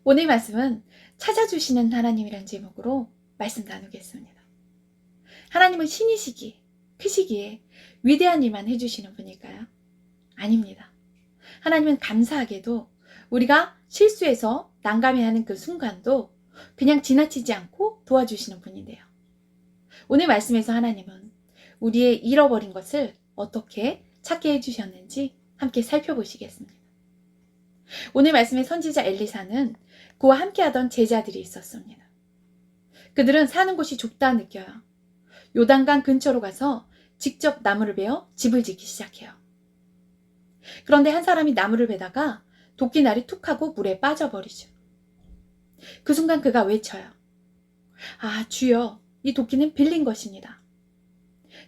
오늘 말씀은 찾아주시는 하나님이란 제목으로 말씀 나누겠습니다. 하나님은 신이시기에, 크시기에 위대한 일만 해주시는 분일까요? 아닙니다. 하나님은 감사하게도 우리가 실수해서 난감해하는 그 순간도 그냥 지나치지 않고 도와주시는 분인데요. 오늘 말씀에서 하나님은 우리의 잃어버린 것을 어떻게 찾게 해주셨는지 함께 살펴보시겠습니다. 오늘 말씀의 선지자 엘리사는 그와 함께하던 제자들이 있었습니다. 그들은 사는 곳이 좁다 느껴요. 요단강 근처로 가서 직접 나무를 베어 집을 짓기 시작해요. 그런데 한 사람이 나무를 베다가 도끼날이 툭 하고 물에 빠져버리죠. 그 순간 그가 외쳐요. 아, 주여, 이 도끼는 빌린 것입니다.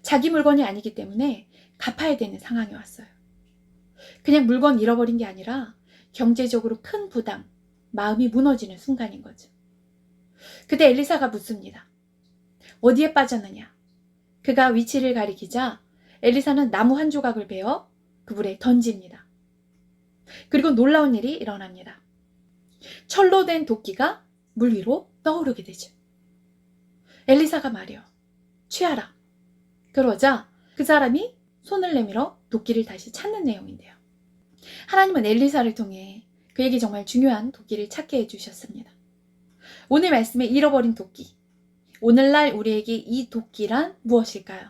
자기 물건이 아니기 때문에 갚아야 되는 상황이 왔어요. 그냥 물건 잃어버린 게 아니라 경제적으로 큰 부담, 마음이 무너지는 순간인 거죠. 그때 엘리사가 묻습니다. 어디에 빠졌느냐? 그가 위치를 가리키자 엘리사는 나무 한 조각을 베어 그 물에 던집니다. 그리고 놀라운 일이 일어납니다. 철로 된 도끼가 물 위로 떠오르게 되죠. 엘리사가 말이요. 취하라. 그러자 그 사람이 손을 내밀어 도끼를 다시 찾는 내용인데요. 하나님은 엘리사를 통해 그에게 정말 중요한 도끼를 찾게 해주셨습니다. 오늘 말씀에 잃어버린 도끼. 오늘날 우리에게 이 도끼란 무엇일까요?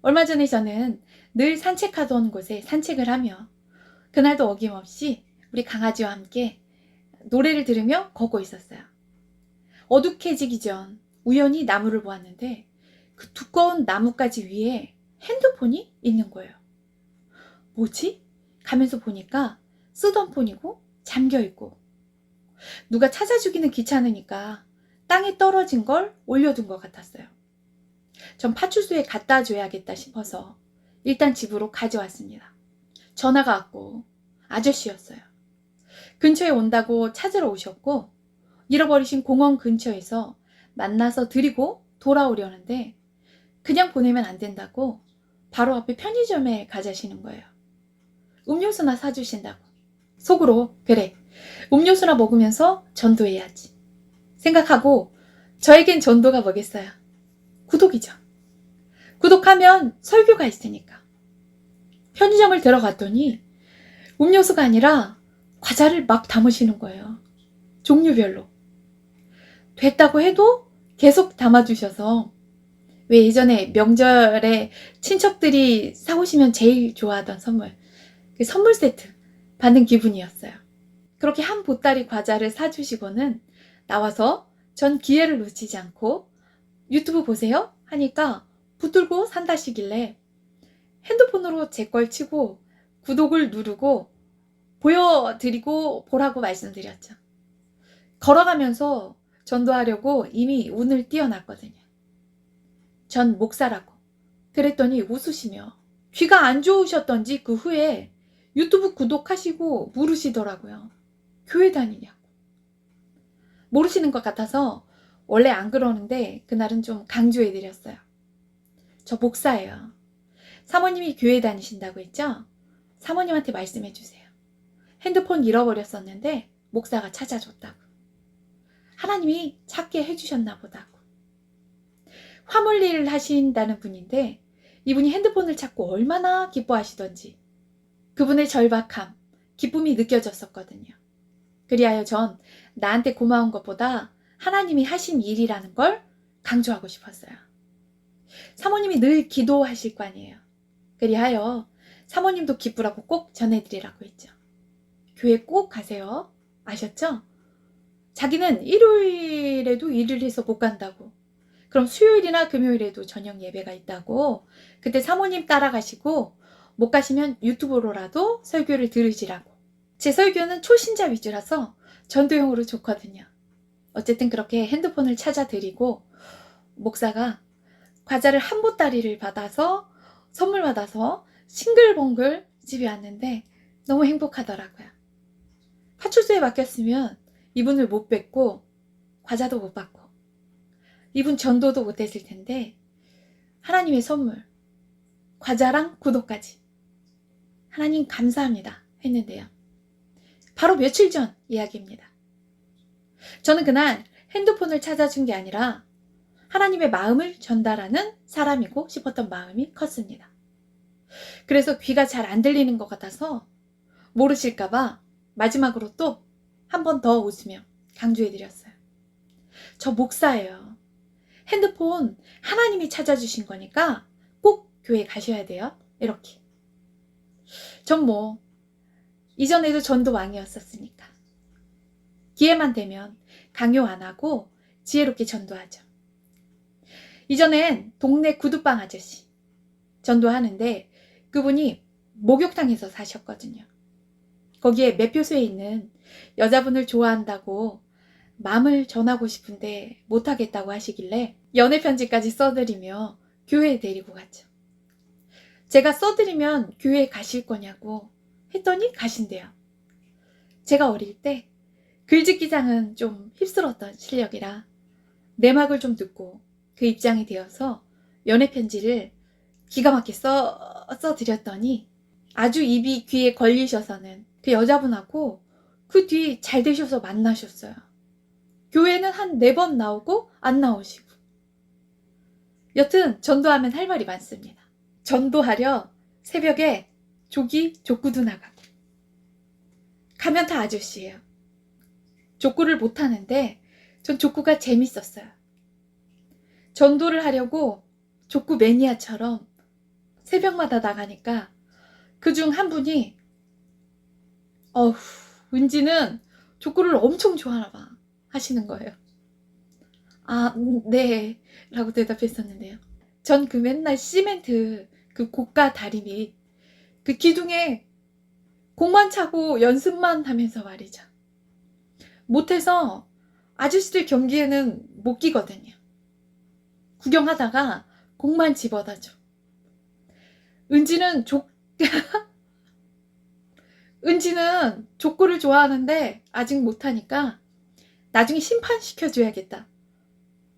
얼마 전에 저는 늘 산책하던 곳에 산책을 하며 그날도 어김없이 우리 강아지와 함께 노래를 들으며 걷고 있었어요. 어둑해지기 전 우연히 나무를 보았는데 그 두꺼운 나뭇가지 위에 핸드폰이 있는 거예요. 뭐지? 가면서 보니까 쓰던 폰이고 잠겨있고 누가 찾아주기는 귀찮으니까 땅에 떨어진 걸 올려둔 것 같았어요. 전 파출소에 갖다 줘야겠다 싶어서 일단 집으로 가져왔습니다. 전화가 왔고 아저씨였어요. 근처에 온다고 찾으러 오셨고 잃어버리신 공원 근처에서 만나서 드리고 돌아오려는데 그냥 보내면 안 된다고 바로 앞에 편의점에 가자시는 거예요. 음료수나 사주신다고. 속으로 그래, 음료수나 먹으면서 전도해야지 생각하고 저에겐 전도가 뭐겠어요? 구독이죠. 구독하면 설교가 있으니까. 편의점을 들어갔더니 음료수가 아니라 과자를 막 담으시는 거예요. 종류별로. 됐다고 해도 계속 담아주셔서 왜 예전에 명절에 친척들이 사오시면 제일 좋아하던 선물, 그 선물 세트 받는 기분이었어요. 그렇게 한 보따리 과자를 사주시고는 나와서 전 기회를 놓치지 않고 유튜브 보세요? 하니까 붙들고 산다시길래 핸드폰으로 제 걸 치고 구독을 누르고 보여드리고 보라고 말씀드렸죠. 걸어가면서 전도하려고 이미 운을 띄워놨거든요. 전 목사라고. 그랬더니 웃으시며 귀가 안 좋으셨던지 그 후에 유튜브 구독하시고 물으시더라고요. 교회 다니냐고. 모르시는 것 같아서 원래 안 그러는데 그날은 좀 강조해드렸어요. 저 목사예요. 사모님이 교회 다니신다고 했죠? 사모님한테 말씀해 주세요. 핸드폰 잃어버렸었는데 목사가 찾아줬다고. 하나님이 찾게 해주셨나 보다고. 화물 일을 하신다는 분인데 이분이 핸드폰을 찾고 얼마나 기뻐하시던지 그분의 절박함, 기쁨이 느껴졌었거든요. 그리하여 전 나한테 고마운 것보다 하나님이 하신 일이라는 걸 강조하고 싶었어요. 사모님이 늘 기도하실 거 아니에요. 그리하여 사모님도 기쁘라고 꼭 전해드리라고 했죠. 교회 꼭 가세요. 아셨죠? 자기는 일요일에도 일을 해서 못 간다고. 그럼 수요일이나 금요일에도 저녁 예배가 있다고. 그때 사모님 따라가시고 못 가시면 유튜브로라도 설교를 들으시라고. 제 설교는 초신자 위주라서 전도용으로 좋거든요. 어쨌든 그렇게 핸드폰을 찾아드리고 목사가 과자를 한 보따리를 받아서 선물 받아서 싱글벙글 집에 왔는데 너무 행복하더라고요. 파출소에 맡겼으면 이분을 못 뵙고 과자도 못 받고 이분 전도도 못 했을 텐데 하나님의 선물, 과자랑 구독까지 하나님 감사합니다 했는데요. 바로 며칠 전 이야기입니다. 저는 그날 핸드폰을 찾아준 게 아니라 하나님의 마음을 전달하는 사람이고 싶었던 마음이 컸습니다. 그래서 귀가 잘 안 들리는 것 같아서 모르실까봐 마지막으로 또 한 번 더 웃으며 강조해드렸어요. 저 목사예요. 핸드폰 하나님이 찾아주신 거니까 꼭 교회 가셔야 돼요. 이렇게. 전 뭐 이전에도 전도 왕이었었으니까 기회만 되면 강요 안 하고 지혜롭게 전도하죠. 이전엔 동네 구두방 아저씨 전도하는데 그분이 목욕탕에서 사셨거든요. 거기에 매표소에 있는 여자분을 좋아한다고 마음을 전하고 싶은데 못하겠다고 하시길래 연애 편지까지 써드리며 교회에 데리고 갔죠. 제가 써드리면 교회에 가실 거냐고 했더니 가신대요. 제가 어릴 때 글짓기장은 좀 휩쓸었던 실력이라 내막을 좀 듣고 그 입장이 되어서 연애 편지를 기가 막히게 써드렸더니 아주 입이 귀에 걸리셔서는 그 여자분하고 그 뒤 잘 되셔서 만나셨어요. 교회는 한 4번 나오고 안 나오시고. 여튼 전도하면 할 말이 많습니다. 전도하려 새벽에 족구도 나가고 가면 다 아저씨예요. 족구를 못하는데 전 족구가 재밌었어요. 전도를 하려고 족구 매니아처럼 새벽마다 나가니까 그중 한 분이 은지는 족구를 엄청 좋아하나 봐 하시는 거예요. 아, 네 라고 대답했었는데요. 전 그 맨날 시멘트 그 고가 다리 밑 그 기둥에 공만 차고 연습만 하면서 말이죠. 못해서 아저씨들 경기에는 못 끼거든요. 구경하다가 공만 집어다줘. 은지는 족구를 좋아하는데 아직 못하니까 나중에 심판 시켜줘야겠다.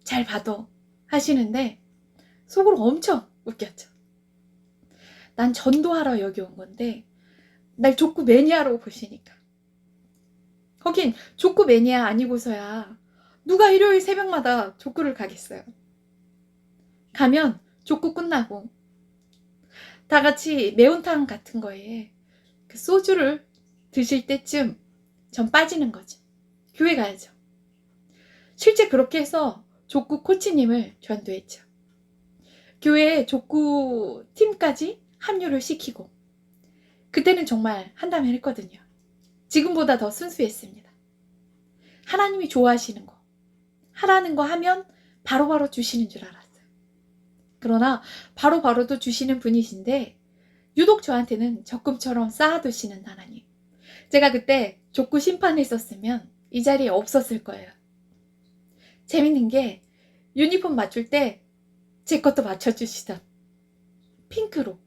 잘 봐도 하시는데 속으로 엄청 웃겼죠. 난 전도하러 여기 온 건데 날 족구 매니아로 보시니까. 거긴 족구 매니아 아니고서야 누가 일요일 새벽마다 족구를 가겠어요. 가면 족구 끝나고 다 같이 매운탕 같은 거에 그 소주를 드실 때쯤 전 빠지는 거죠. 교회 가야죠. 실제 그렇게 해서 족구 코치님을 전도했죠. 교회에 족구 팀까지 합류를 시키고 그때는 정말 한다면 했거든요. 지금보다 더 순수했습니다. 하나님이 좋아하시는 거, 하라는 거 하면 바로바로 주시는 줄 알았어요. 그러나 바로바로도 주시는 분이신데 유독 저한테는 적금처럼 쌓아두시는 하나님. 제가 그때 족구 심판했었으면 이 자리에 없었을 거예요. 재밌는 게 유니폼 맞출 때 제 것도 맞춰주시던 핑크로.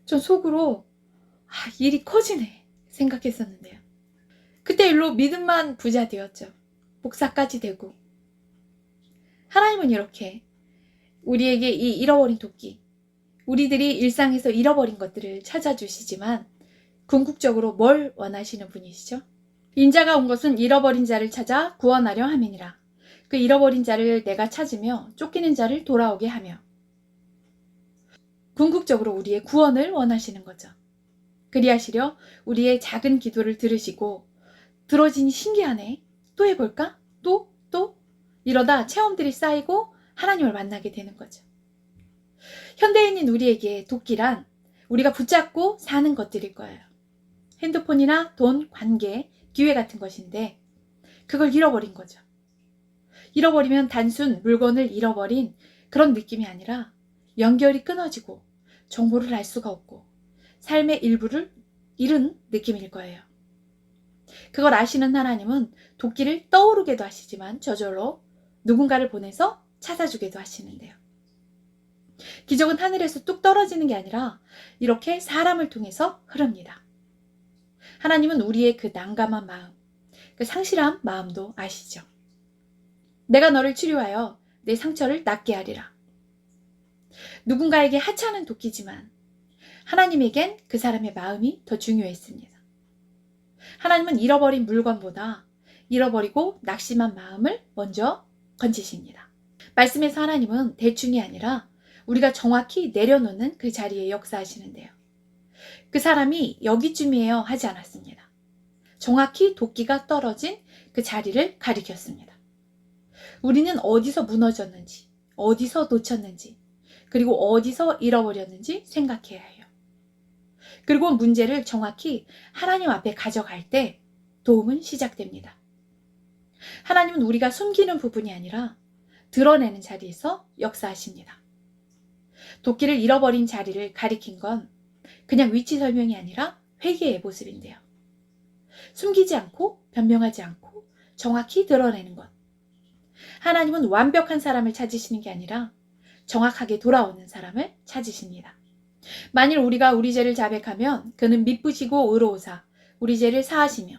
전 속으로 일이 커지네 생각했었는데요. 그때 일로 믿음만 부자 되었죠. 목사까지 되고. 하나님은 이렇게 우리에게 이 잃어버린 도끼, 우리들이 일상에서 잃어버린 것들을 찾아주시지만 궁극적으로 뭘 원하시는 분이시죠? 인자가 온 것은 잃어버린 자를 찾아 구원하려 함이니라. 그 잃어버린 자를 내가 찾으며 쫓기는 자를 돌아오게 하며. 궁극적으로 우리의 구원을 원하시는 거죠. 그리하시려 우리의 작은 기도를 들으시고 들어지니 신기하네. 또 해볼까? 또? 이러다 체험들이 쌓이고 하나님을 만나게 되는 거죠. 현대인인 우리에게 도끼란 우리가 붙잡고 사는 것들일 거예요. 핸드폰이나 돈, 관계, 기회 같은 것인데 그걸 잃어버린 거죠. 잃어버리면 단순 물건을 잃어버린 그런 느낌이 아니라 연결이 끊어지고 정보를 알 수가 없고 삶의 일부를 잃은 느낌일 거예요. 그걸 아시는 하나님은 도끼를 떠오르게도 하시지만 저절로 누군가를 보내서 찾아주게도 하시는데요. 기적은 하늘에서 뚝 떨어지는 게 아니라 이렇게 사람을 통해서 흐릅니다. 하나님은 우리의 그 난감한 마음, 그 상실한 마음도 아시죠. 내가 너를 치료하여 내 상처를 낫게 하리라. 누군가에게 하찮은 도끼지만 하나님에겐 그 사람의 마음이 더 중요했습니다. 하나님은 잃어버린 물건보다 잃어버리고 낙심한 마음을 먼저 건지십니다. 말씀에서 하나님은 대충이 아니라 우리가 정확히 내려놓는 그 자리에 역사하시는데요. 그 사람이 여기쯤이에요 하지 않았습니다. 정확히 도끼가 떨어진 그 자리를 가리켰습니다. 우리는 어디서 무너졌는지, 어디서 놓쳤는지, 그리고 어디서 잃어버렸는지 생각해야 해요. 그리고 문제를 정확히 하나님 앞에 가져갈 때 도움은 시작됩니다. 하나님은 우리가 숨기는 부분이 아니라 드러내는 자리에서 역사하십니다. 도끼를 잃어버린 자리를 가리킨 건 그냥 위치 설명이 아니라 회개의 모습인데요. 숨기지 않고 변명하지 않고 정확히 드러내는 것. 하나님은 완벽한 사람을 찾으시는 게 아니라 정확하게 돌아오는 사람을 찾으십니다. 만일 우리가 우리 죄를 자백하면 그는 미쁘시고 의로우사 우리 죄를 사하시며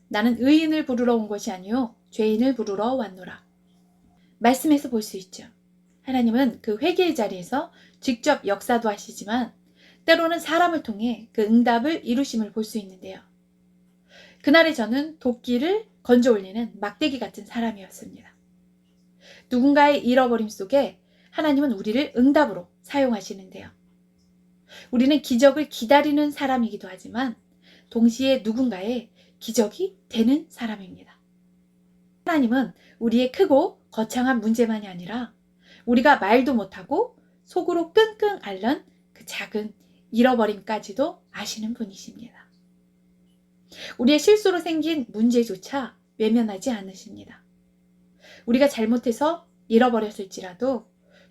나는 의인을 부르러 온 것이 아니요 죄인을 부르러 왔노라. 말씀에서 볼 수 있죠. 하나님은 그 회개의 자리에서 직접 역사도 하시지만 때로는 사람을 통해 그 응답을 이루심을 볼 수 있는데요. 그날의 저는 도끼를 건져 올리는 막대기 같은 사람이었습니다. 누군가의 잃어버림 속에 하나님은 우리를 응답으로 사용하시는데요. 우리는 기적을 기다리는 사람이기도 하지만 동시에 누군가의 기적이 되는 사람입니다. 하나님은 우리의 크고 거창한 문제만이 아니라 우리가 말도 못하고 속으로 끙끙 앓는 그 작은 잃어버림까지도 아시는 분이십니다. 우리의 실수로 생긴 문제조차 외면하지 않으십니다. 우리가 잘못해서 잃어버렸을지라도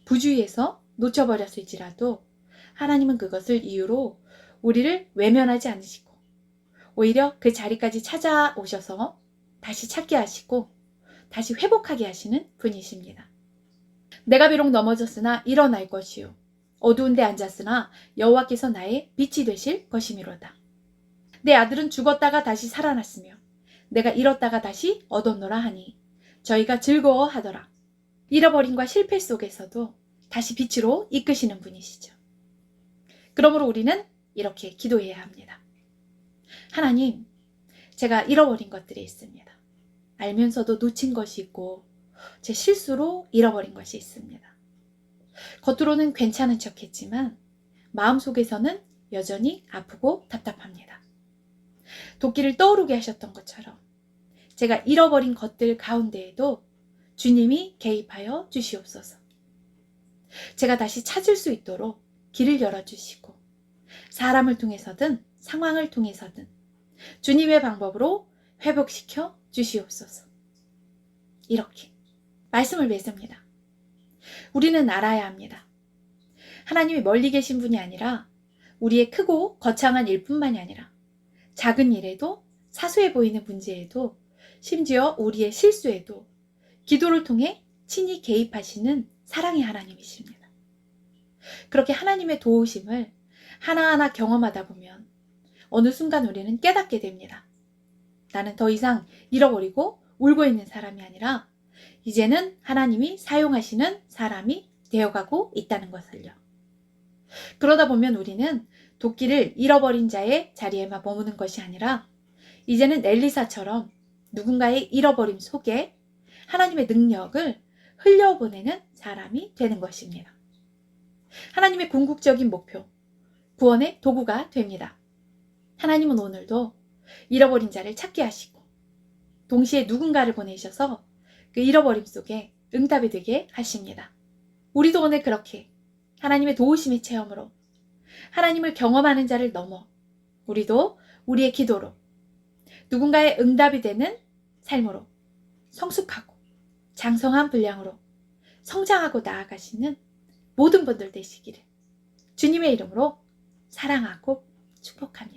부주의해서 놓쳐버렸을지라도 하나님은 그것을 이유로 우리를 외면하지 않으시고 오히려 그 자리까지 찾아오셔서 다시 찾게 하시고 다시 회복하게 하시는 분이십니다. 내가 비록 넘어졌으나 일어날 것이요 어두운 데 앉았으나 여호와께서 나의 빛이 되실 것이미로다. 내 아들은 죽었다가 다시 살아났으며 내가 잃었다가 다시 얻었노라 하니 저희가 즐거워하더라. 잃어버림과 실패 속에서도 다시 빛으로 이끄시는 분이시죠. 그러므로 우리는 이렇게 기도해야 합니다. 하나님, 제가 잃어버린 것들이 있습니다. 알면서도 놓친 것이 있고 제 실수로 잃어버린 것이 있습니다. 겉으로는 괜찮은 척했지만 마음속에서는 여전히 아프고 답답합니다. 도끼를 떠오르게 하셨던 것처럼 제가 잃어버린 것들 가운데에도 주님이 개입하여 주시옵소서. 제가 다시 찾을 수 있도록 길을 열어주시고 사람을 통해서든 상황을 통해서든 주님의 방법으로 회복시켜 주시옵소서. 이렇게 말씀을 맺습니다. 우리는 알아야 합니다. 하나님이 멀리 계신 분이 아니라 우리의 크고 거창한 일뿐만이 아니라 작은 일에도 사소해 보이는 문제에도 심지어 우리의 실수에도 기도를 통해 친히 개입하시는 사랑의 하나님이십니다. 그렇게 하나님의 도우심을 하나하나 경험하다 보면 어느 순간 우리는 깨닫게 됩니다. 나는 더 이상 잃어버리고 울고 있는 사람이 아니라 이제는 하나님이 사용하시는 사람이 되어가고 있다는 것을요. 그러다 보면 우리는 도끼를 잃어버린 자의 자리에만 머무는 것이 아니라 이제는 엘리사처럼 누군가의 잃어버림 속에 하나님의 능력을 흘려보내는 사람이 되는 것입니다. 하나님의 궁극적인 목표, 구원의 도구가 됩니다. 하나님은 오늘도 잃어버린 자를 찾게 하시고 동시에 누군가를 보내셔서 그 잃어버림 속에 응답이 되게 하십니다. 우리도 오늘 그렇게 하나님의 도우심의 체험으로 하나님을 경험하는 자를 넘어 우리도 우리의 기도로 누군가의 응답이 되는 삶으로 성숙하고 장성한 분량으로 성장하고 나아가시는 모든 분들 되시기를 주님의 이름으로 사랑하고 축복합니다.